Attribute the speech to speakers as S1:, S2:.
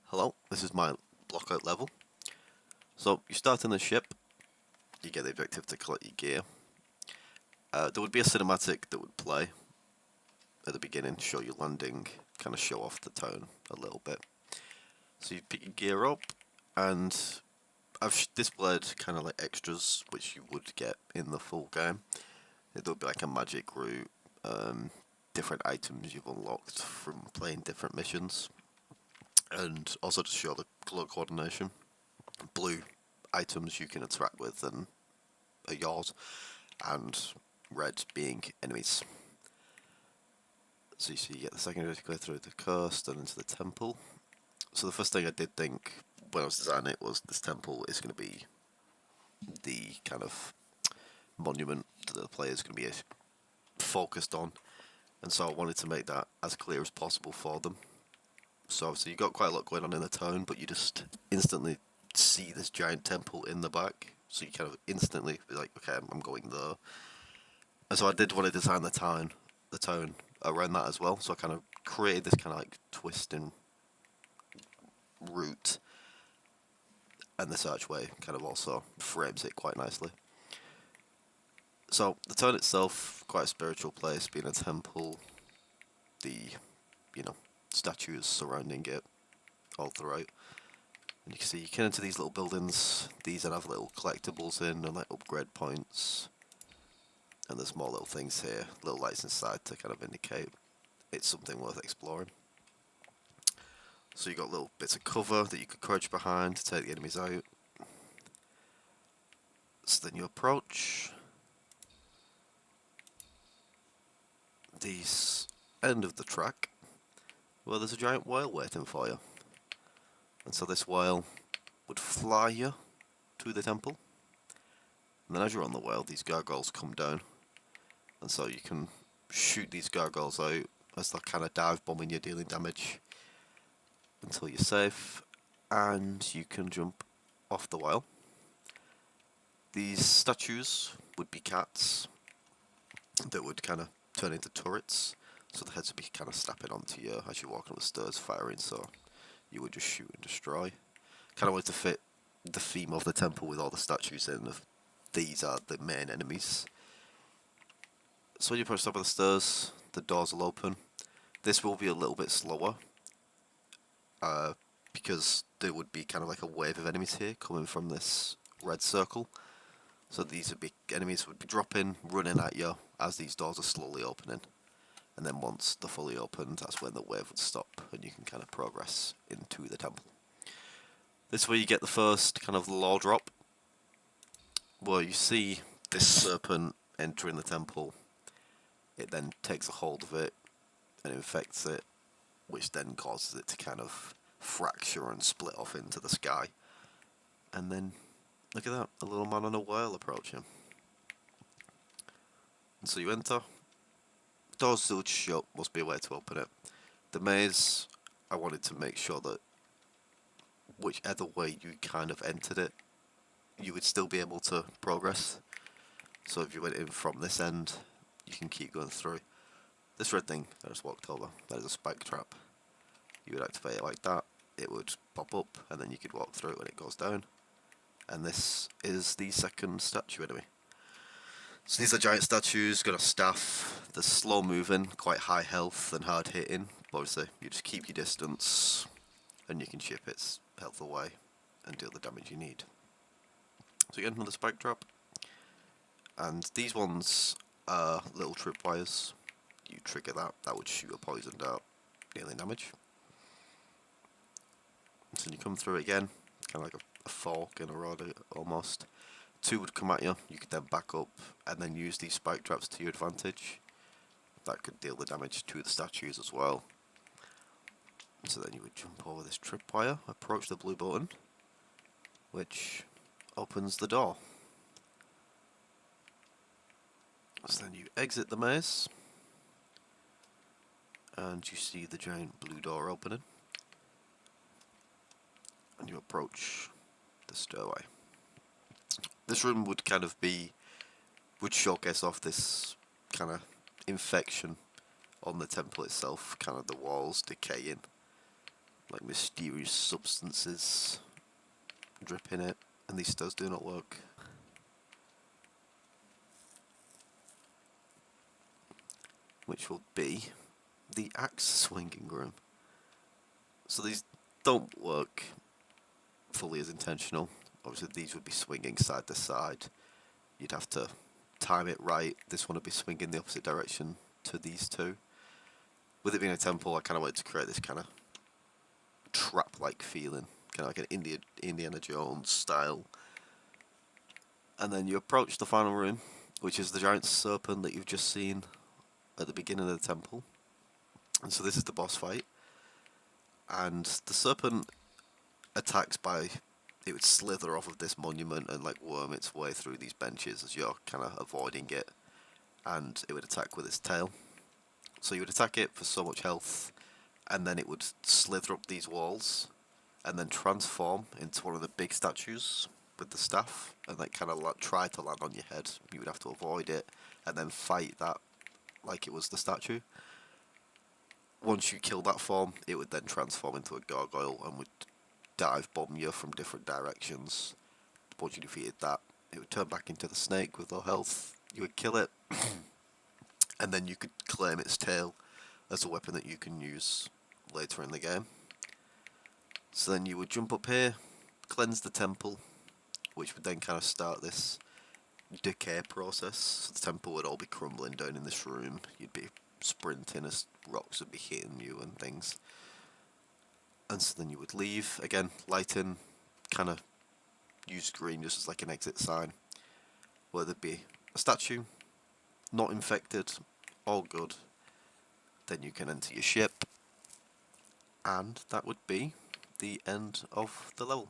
S1: Hello, this is my blockout level. So you start in the ship, you get the objective to collect your gear. There would be a cinematic that would play at the beginning, show you landing, kind of show off the town a little bit. So you pick your gear up, and I've displayed kind of like extras which you would get in the full game. There would be like a magic route, different items you've unlocked from playing different missions, and also to show the color coordination. Blue items you can interact with and are yours, and red being enemies. So you see, you get the secondary to go through the coast and into the temple. So the first thing I did think when I was designing it was this temple is going to be the kind of monument that the player is going to be focused on, and so I wanted to make that as clear as possible for them. So obviously you got quite a lot going on in the town, but you just instantly see this giant temple in the back, so you kind of instantly be like, okay, I'm going there. And so I did want to design the tone around that as well. So I kind of created this kind of like twisting route, and this archway kind of also frames it quite nicely. So the town itself, quite a spiritual place, being a temple. The statues surrounding it all throughout. And you can see you can enter these little buildings. These have little collectibles in and like upgrade points. And there's more little things here, little lights inside to kind of indicate it's something worth exploring. So you got little bits of cover that you could crouch behind to take the enemies out. So then you approach this end of the track where there's a giant whale waiting for you. And so this whale would fly you to the temple. And then as you're on the whale, these gargoyles come down. And so you can shoot these gargoyles out as they're kind of dive bombing you, dealing damage until you're safe. And you can jump off the whale. These statues would be cats that would kind of turn into turrets, so the heads would be kind of snapping onto you as you're walking up the stairs firing, so you would just shoot and destroy. Kind of wanted to fit the theme of the temple with all the statues in. These are the main enemies. So when you approach the top of the stairs, the doors will open. This will be a little bit slower, because there would be kind of like a wave of enemies here coming from this red circle. So these would be enemies would be dropping, running at you as these doors are slowly opening. And then once they're fully opened, that's when the wave would stop and you can kind of progress into the temple. This is where you get the first kind of lore drop, where you see this serpent entering the temple. It then takes a hold of it and infects it, which then causes it to kind of fracture and split off into the sky. And then, look at that, a little man on a whale approaching. And so you enter. Doors still shut, must be a way to open it. The maze, I wanted to make sure that whichever way you kind of entered it, you would still be able to progress. So if you went in from this end, you can keep going through. This red thing I just walked over, that is a spike trap. You would activate it like that, it would pop up, and then you could walk through it when it goes down. And this is the second statue enemy. So these are giant statues, got a staff, they're slow moving, quite high health and hard hitting. But obviously, you just keep your distance and you can chip its health away and deal the damage you need. So again, another spike trap. And these ones are little tripwires. You trigger that, that would shoot a poison dart, dealing damage. So you come through it again, kind of like a fork in a rod almost. Two would come at you, you could then back up and then use these spike traps to your advantage. That could deal the damage to the statues as well. So then you would jump over this tripwire, approach the blue button, which opens the door. So then you exit the maze, and you see the giant blue door opening, and you approach the stairway. This room would kind of would showcase off this kind of infection on the temple itself, kind of the walls decaying. like mysterious substances drip in it, and these stairs do not work. Which will be the axe swinging room. So these don't work fully as intentional. Obviously these would be swinging side to side. You'd have to time it right. This one would be swinging the opposite direction to these two. With it being a temple, I kind of wanted to create this kind of trap-like feeling, kind of like an Indiana Jones style. And then you approach the final room, which is the giant serpent that you've just seen at the beginning of the temple. And so this is the boss fight. And the serpent attacks by, it would slither off of this monument and like worm its way through these benches as you're kind of avoiding it, and it would attack with its tail. So you would attack it for so much health, and then it would slither up these walls and then transform into one of the big statues with the staff, and like kind of like try to land on your head. You would have to avoid it and then fight that like it was the statue. Once you kill that form, it would then transform into a gargoyle and would dive bomb you from different directions. Once you defeated that, it would turn back into the snake with low health. You would kill it, and then you could claim its tail as a weapon that you can use later in the game. So then you would jump up here, cleanse the temple, which would then kind of start this decay process. So the temple would all be crumbling down in this room. You'd be sprinting as rocks would be hitting you and things. And so then you would leave, again, lighten, kind of use green just as like an exit sign, where there'd be a statue, not infected, all good. Then you can enter your ship, and that would be the end of the level.